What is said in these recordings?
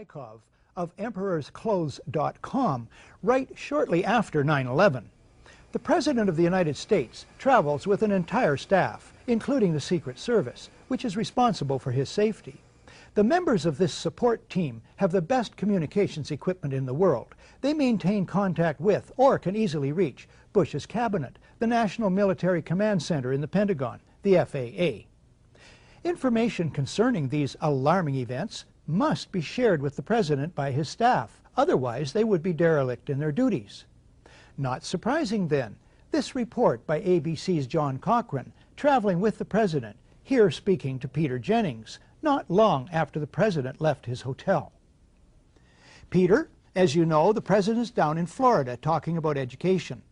Rykov of EmperorsClothes.com right shortly after 9/11. The President of the United States travels with an entire staff, including the Secret Service, which is responsible for his safety. The members of this support team have the best communications equipment in the world. They maintain contact with, or can easily reach, Bush's cabinet, the National Military Command Center in the Pentagon, the FAA. Information concerning these alarming events must be shared with the President by his staff, otherwise they would be derelict in their duties. Not surprising then, this report by ABC's John Cochran, traveling with the President, here speaking to Peter Jennings, not long after the President left his hotel. Peter, as you know, the President is down in Florida talking about education.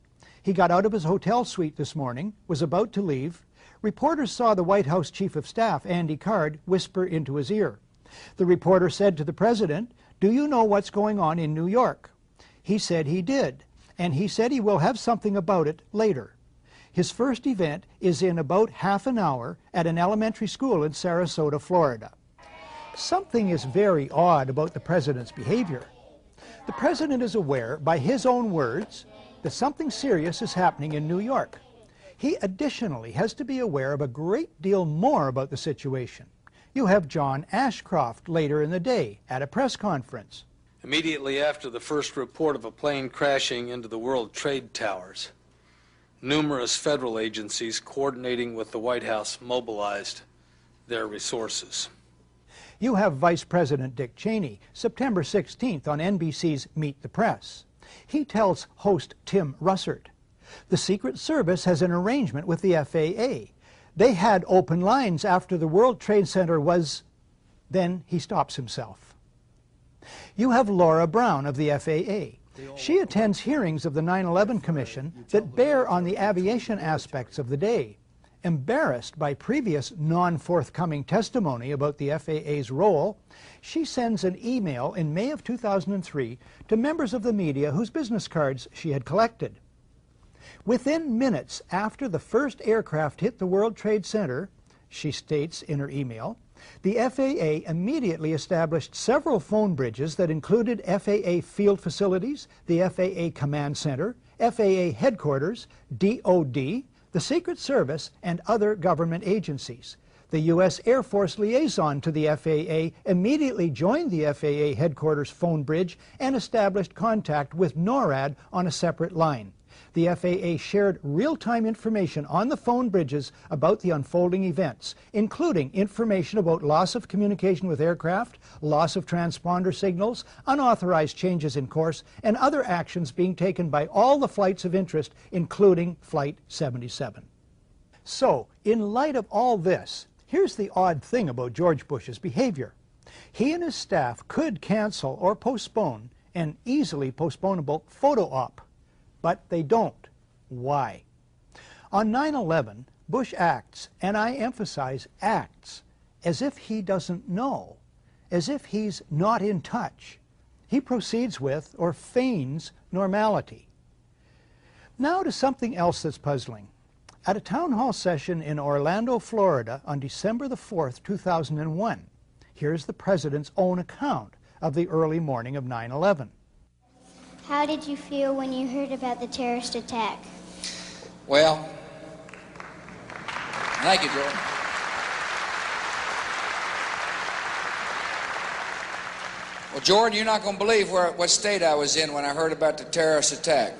He got out of his hotel suite this morning, was about to leave. Reporters saw the White House Chief of Staff, Andy Card, whisper into his ear. The reporter said to the President, "Do you know what's going on in New York?" He said he did, and he said he will have something about it later. His first event is in about half an hour at an elementary school in Sarasota, Florida. Something is very odd about the President's behavior. The President is aware, by his own words, that something serious is happening in New York. He additionally has to be aware of a great deal more about the situation. You have John Ashcroft later in the day at a press conference. Immediately after the first report of a plane crashing into the World Trade Towers, numerous federal agencies coordinating with the White House mobilized their resources. You have Vice President Dick Cheney, September 16th on NBC's Meet the Press. He tells host Tim Russert, the Secret Service has an arrangement with the FAA. They had open lines after the World Trade Center was... Then he stops himself. You have Laura Brown of the FAA. She attends hearings of the 9/11 Commission that bear on the aviation aspects of the day. Embarrassed by previous non-forthcoming testimony about the FAA's role, she sends an email in May of 2003 to members of the media whose business cards she had collected. Within minutes after the first aircraft hit the World Trade Center, she states in her email, the FAA immediately established several phone bridges that included FAA field facilities, the FAA Command Center, FAA Headquarters, DOD, the Secret Service, and other government agencies. The U.S. Air Force liaison to the FAA immediately joined the FAA Headquarters phone bridge and established contact with NORAD on a separate line. The FAA shared real-time information on the phone bridges about the unfolding events, including information about loss of communication with aircraft, loss of transponder signals, unauthorized changes in course, and other actions being taken by all the flights of interest, including Flight 77. So, in light of all this, here's the odd thing about George Bush's behavior. He and his staff could cancel or postpone an easily postponable photo op. But they don't. Why? On 9/11, Bush acts, and I emphasize acts, as if he doesn't know, as if he's not in touch. He proceeds with, or feigns, normality. Now to something else that's puzzling. At a town hall session in Orlando, Florida on December the 4th, 2001, here's the President's own account of the early morning of 9/11. How did you feel when you heard about the terrorist attack? Well, thank you, Jordan. Well, Jordan, you're not going to believe what state I was in when I heard about the terrorist attack.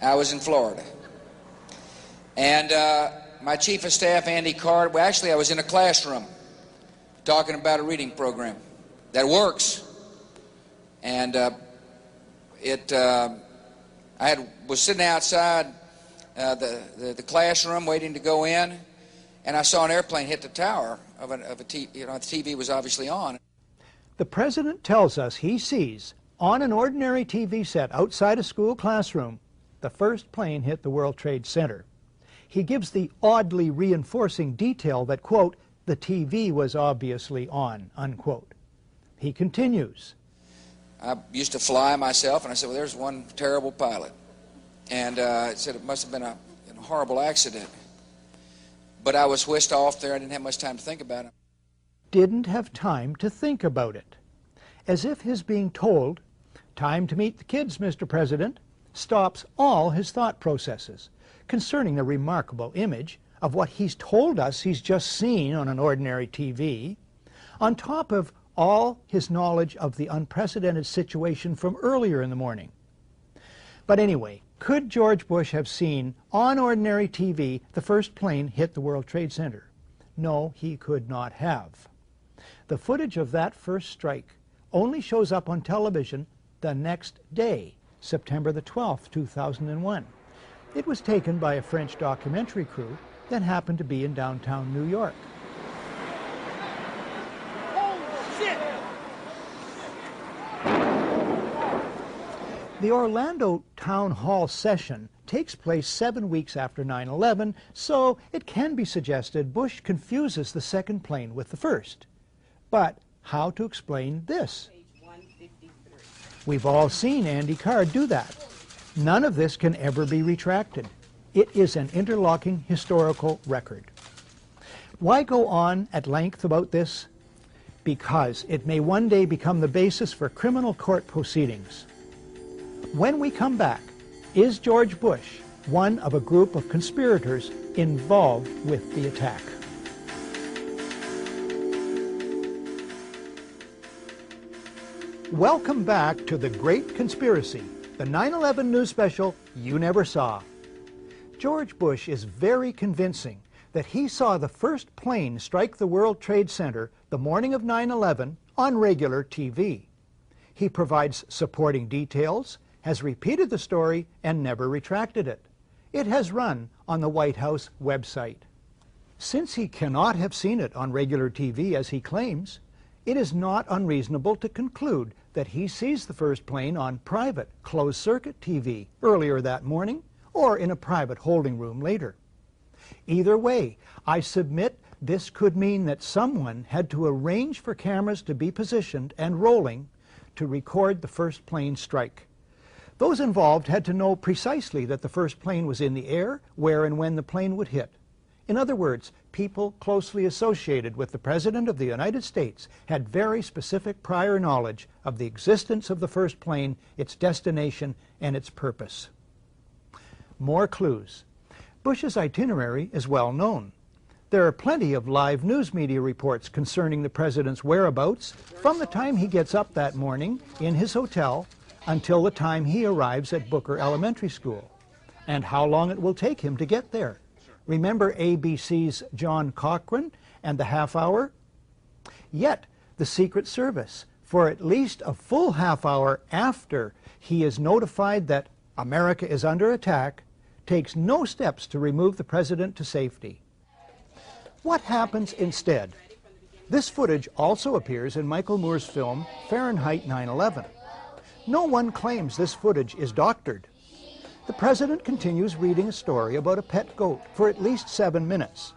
I was in Florida. And my Chief of Staff, Andy Card, well, actually, I was in a classroom talking about a reading program that works. And I was sitting outside the classroom waiting to go in, and I saw an airplane hit the tower of a TV. You know, the TV was obviously on. The President tells us he sees, on an ordinary TV set outside a school classroom, the first plane hit the World Trade Center. He gives the oddly reinforcing detail that, quote, the TV was obviously on, unquote. He continues. I used to fly myself, and I said, well, there's one terrible pilot. And I said it must have been a horrible accident. But I was whisked off there. I didn't have much time to think about it. Didn't have time to think about it. as if his being told, "Time to meet the kids, Mr. President," stops all his thought processes concerning the remarkable image of what he's told us he's just seen on an ordinary TV, on top of all his knowledge of the unprecedented situation from earlier in the morning. But anyway, could George Bush have seen on ordinary TV the first plane hit the World Trade Center? No, he could not have. The footage of that first strike only shows up on television the next day, September the 12th, 2001. It was taken by a French documentary crew that happened to be in downtown New York. The Orlando Town Hall session takes place 7 weeks after 9/11, so it can be suggested Bush confuses the second plane with the first. But how to explain this? We've all seen Andy Card do that. None of this can ever be retracted. It is an interlocking historical record. Why go on at length about this? Because it may one day become the basis for criminal court proceedings. When we come back, is George Bush one of a group of conspirators involved with the attack? Welcome back to The Great Conspiracy, the 9/11 news special you never saw. George Bush is very convincing that he saw the first plane strike the World Trade Center the morning of 9/11 on regular TV. He provides supporting details, has repeated the story, and never retracted it. It has run on the White House website. Since he cannot have seen it on regular TV as he claims, it is not unreasonable to conclude that he sees the first plane on private, closed-circuit TV earlier that morning or in a private holding room later. Either way, I submit this could mean that someone had to arrange for cameras to be positioned and rolling to record the first plane strike. Those involved had to know precisely that the first plane was in the air, where and when the plane would hit. In other words, people closely associated with the President of the United States had very specific prior knowledge of the existence of the first plane, its destination, and its purpose. More clues. Bush's itinerary is well known. There are plenty of live news media reports concerning the President's whereabouts from the time he gets up that morning in his hotel until the time he arrives at Booker Elementary School, and how long it will take him to get there. Remember ABC's John Cochran and the half hour? Yet, the Secret Service, for at least a full half hour after he is notified that America is under attack, takes no steps to remove the President to safety. What happens instead? This footage also appears in Michael Moore's film Fahrenheit 9/11. No one claims this footage is doctored. The President continues reading a story about a pet goat for at least 7 minutes.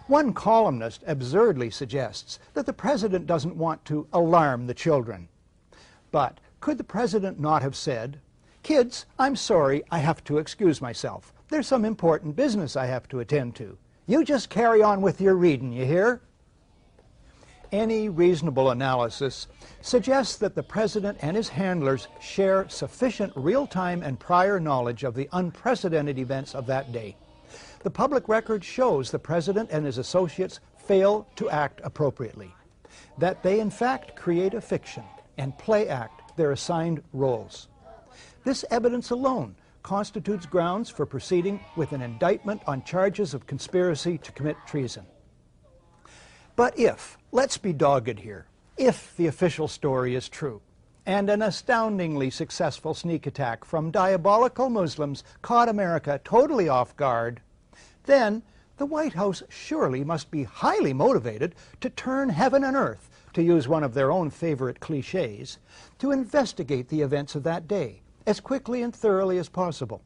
One columnist absurdly suggests that the President doesn't want to alarm the children. But could the President not have said, "Kids, I'm sorry, I have to excuse myself. There's some important business I have to attend to. You just carry on with your reading, you hear?" Any reasonable analysis suggests that the President and his handlers share sufficient real-time and prior knowledge of the unprecedented events of that day. The public record shows the President and his associates fail to act appropriately, that they in fact create a fiction and play act their assigned roles. This evidence alone constitutes grounds for proceeding with an indictment on charges of conspiracy to commit treason. But if, let's be dogged here, if the official story is true, and an astoundingly successful sneak attack from diabolical Muslims caught America totally off guard, then the White House surely must be highly motivated to turn heaven and earth, to use one of their own favorite cliches, to investigate the events of that day as quickly and thoroughly as possible.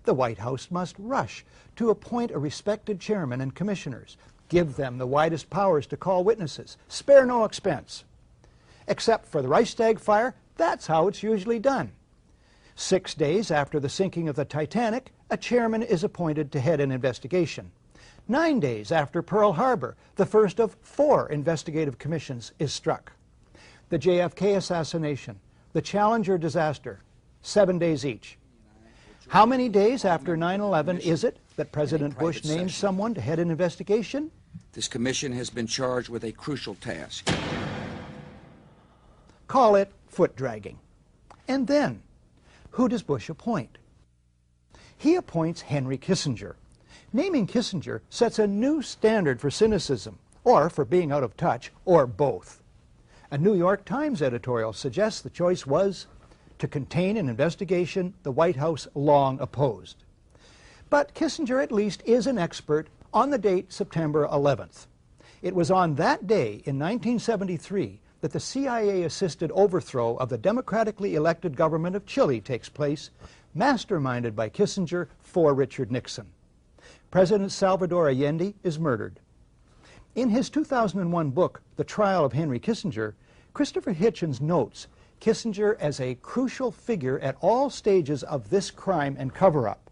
The White House must rush to appoint a respected chairman and commissioners, give them the widest powers to call witnesses, spare no expense. Except for the Reichstag fire, that's how it's usually done. 6 days after the sinking of the Titanic, a chairman is appointed to head an investigation. 9 days after Pearl Harbor, the first of 4 investigative commissions is struck. the JFK assassination, the Challenger disaster, 7 days each. How many days after 9/11 is it that President Bush names someone to head an investigation? This commission has been charged with a crucial task. Call it foot dragging. And then, who does Bush appoint? He appoints Henry Kissinger. Naming Kissinger sets a new standard for cynicism, or for being out of touch, or both. A New York Times editorial suggests the choice was to contain an investigation the White House long opposed. But Kissinger at least is an expert on the date September 11th. It was on that day in 1973 that the CIA-assisted overthrow of the democratically elected government of Chile takes place, masterminded by Kissinger for Richard Nixon. President Salvador Allende is murdered. In his 2001 book, The Trial of Henry Kissinger, Christopher Hitchens notes Kissinger as a crucial figure at all stages of this crime and cover-up.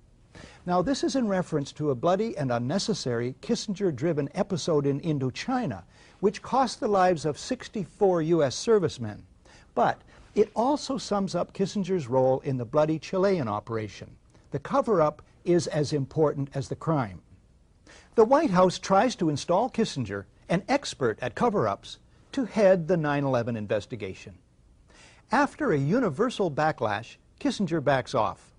Now, this is in reference to a bloody and unnecessary Kissinger-driven episode in Indochina, which cost the lives of 64 U.S. servicemen. But it also sums up Kissinger's role in the bloody Chilean operation. The cover-up is as important as the crime. The White House tries to install Kissinger, an expert at cover-ups, to head the 9/11 investigation. After a universal backlash, Kissinger backs off.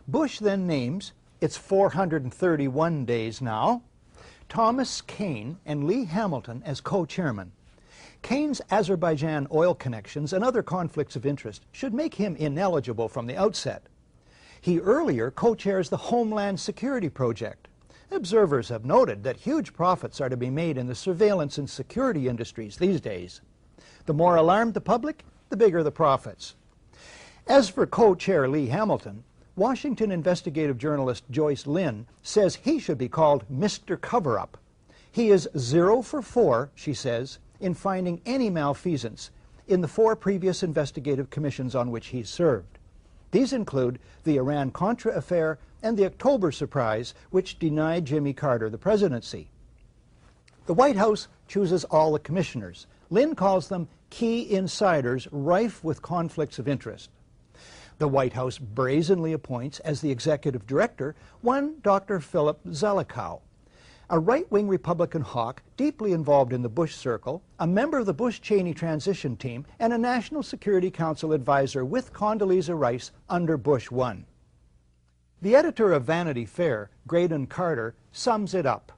Bush then names, it's 431 days now, Thomas Kean and Lee Hamilton as co-chairmen. Kean's Azerbaijan oil connections and other conflicts of interest should make him ineligible from the outset. He earlier co-chairs the Homeland Security Project. Observers have noted that huge profits are to be made in the surveillance and security industries these days. The more alarmed the public, the bigger the profits. As for co-chair Lee Hamilton, Washington investigative journalist Joyce Lynn says he should be called Mr. Cover-Up. He is 0 for 4, she says, in finding any malfeasance in the 4 previous investigative commissions on which he served. These include the Iran-Contra affair and the October surprise, which denied Jimmy Carter the presidency. The White House chooses all the commissioners. Lynn calls them key insiders rife with conflicts of interest. The White House brazenly appoints as the executive director one Dr. Philip Zelikow, a right-wing Republican hawk deeply involved in the Bush circle, a member of the Bush-Cheney transition team, and a National Security Council advisor with Condoleezza Rice under Bush 1. The editor of Vanity Fair, Graydon Carter, sums it up.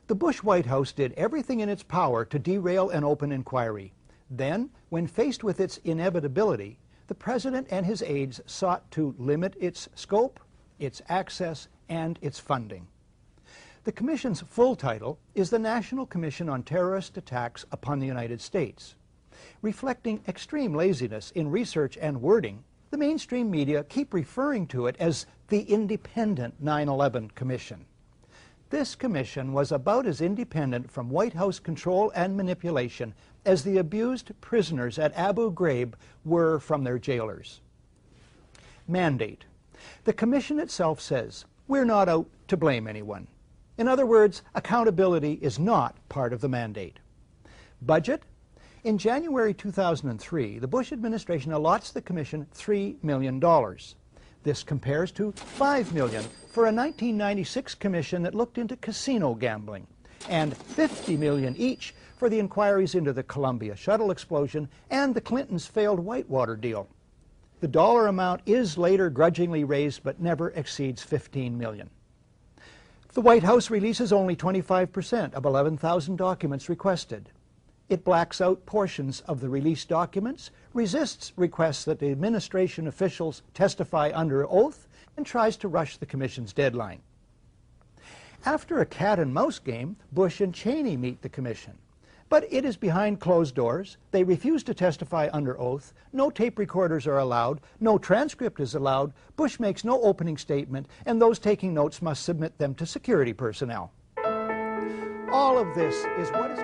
The Bush White House did everything in its power to derail an open inquiry. Then, when faced with its inevitability, the President and his aides sought to limit its scope, its access, and its funding. The Commission's full title is the National Commission on Terrorist Attacks upon the United States. Reflecting extreme laziness in research and wording, the mainstream media keep referring to it as the Independent 9/11 Commission. This commission was about as independent from White House control and manipulation as the abused prisoners at Abu Ghraib were from their jailers. Mandate. The commission itself says, we're not out to blame anyone. In other words, accountability is not part of the mandate. Budget. In January 2003, the Bush administration allots the commission $3 million. This compares to $5 million for a 1996 commission that looked into casino gambling, and $50 million each for the inquiries into the Columbia shuttle explosion and the Clintons' failed Whitewater deal. The dollar amount is later grudgingly raised but never exceeds $15 million. The White House releases only 25% of 11,000 documents requested. It blacks out portions of the released documents, resists requests that the administration officials testify under oath, and tries to rush the commission's deadline. After a cat-and-mouse game, Bush and Cheney meet the commission. But it is behind closed doors. They refuse to testify under oath. No tape recorders are allowed. No transcript is allowed. Bush makes no opening statement, and those taking notes must submit them to security personnel. All of this is what is